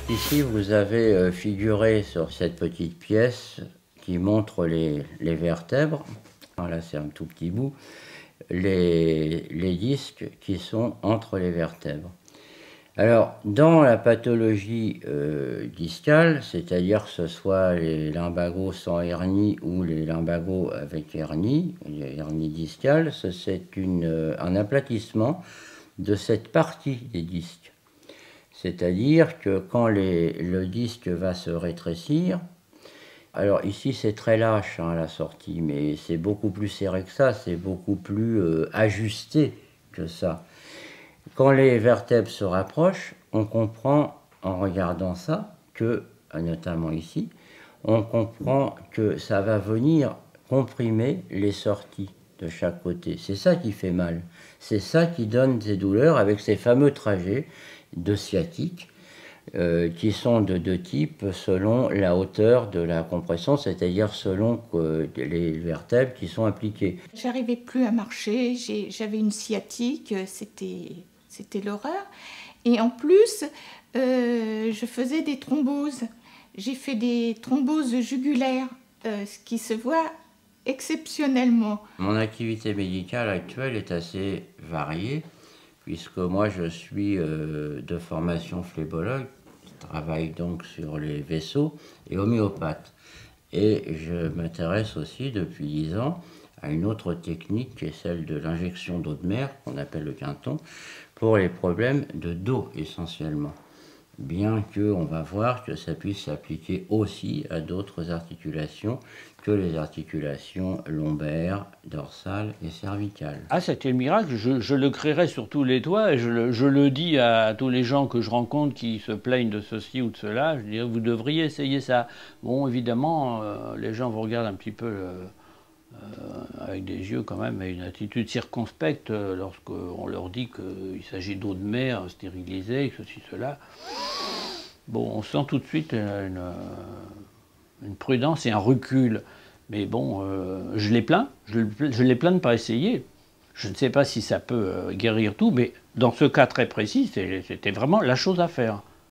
Ici, vous avez figuré sur cette petite pièce qui montre les vertèbres. Là, c'est un tout petit bout. Les disques qui sont entre les vertèbres. Alors, dans la pathologie discale, c'est-à-dire que ce soit les lumbagos sans hernie ou les lumbagos avec hernie, les hernies discales, c'est un aplatissement de cette partie des disques. C'est-à-dire que quand le disque va se rétrécir, alors ici c'est très lâche à la sortie, mais c'est beaucoup plus serré que ça, c'est beaucoup plus ajusté que ça. Quand les vertèbres se rapprochent, on comprend en regardant ça que, notamment ici, on comprend que ça va venir comprimer les sorties de chaque côté. C'est ça qui fait mal. C'est ça qui donne ces douleurs avec ces fameux trajets de sciatique qui sont de deux types selon la hauteur de la compression, c'est-à-dire selon les vertèbres qui sont impliquées. J'arrivais plus à marcher, j'avais une sciatique, c'était l'horreur. Et en plus, je faisais des thromboses. J'ai fait des thromboses jugulaires, ce qui se voit exceptionnellement. Mon activité médicale actuelle est assez variée, puisque moi je suis de formation phlébologue, je travaille donc sur les vaisseaux, et homéopathe. Et je m'intéresse aussi depuis 10 ans à une autre technique qui est celle de l'injection d'eau de mer, qu'on appelle le quinton, pour les problèmes de dos essentiellement. Bien qu'on va voir que ça puisse s'appliquer aussi à d'autres articulations que les articulations lombaires, dorsales et cervicales. Ah, c'était le miracle, je le crierai sur tous les toits et je le dis à tous les gens que je rencontre qui se plaignent de ceci ou de cela, je dis vous devriez essayer ça. Bon, évidemment, les gens vous regardent un petit peu avec des yeux quand même et une attitude circonspecte lorsqu'on leur dit qu'il s'agit d'eau de mer stérilisée, ceci, cela. Bon, on sent tout de suite une prudence et un recul. Mais bon, je les plains de ne pas essayer. Je ne sais pas si ça peut guérir tout, mais dans ce cas très précis, c'était vraiment la chose à faire.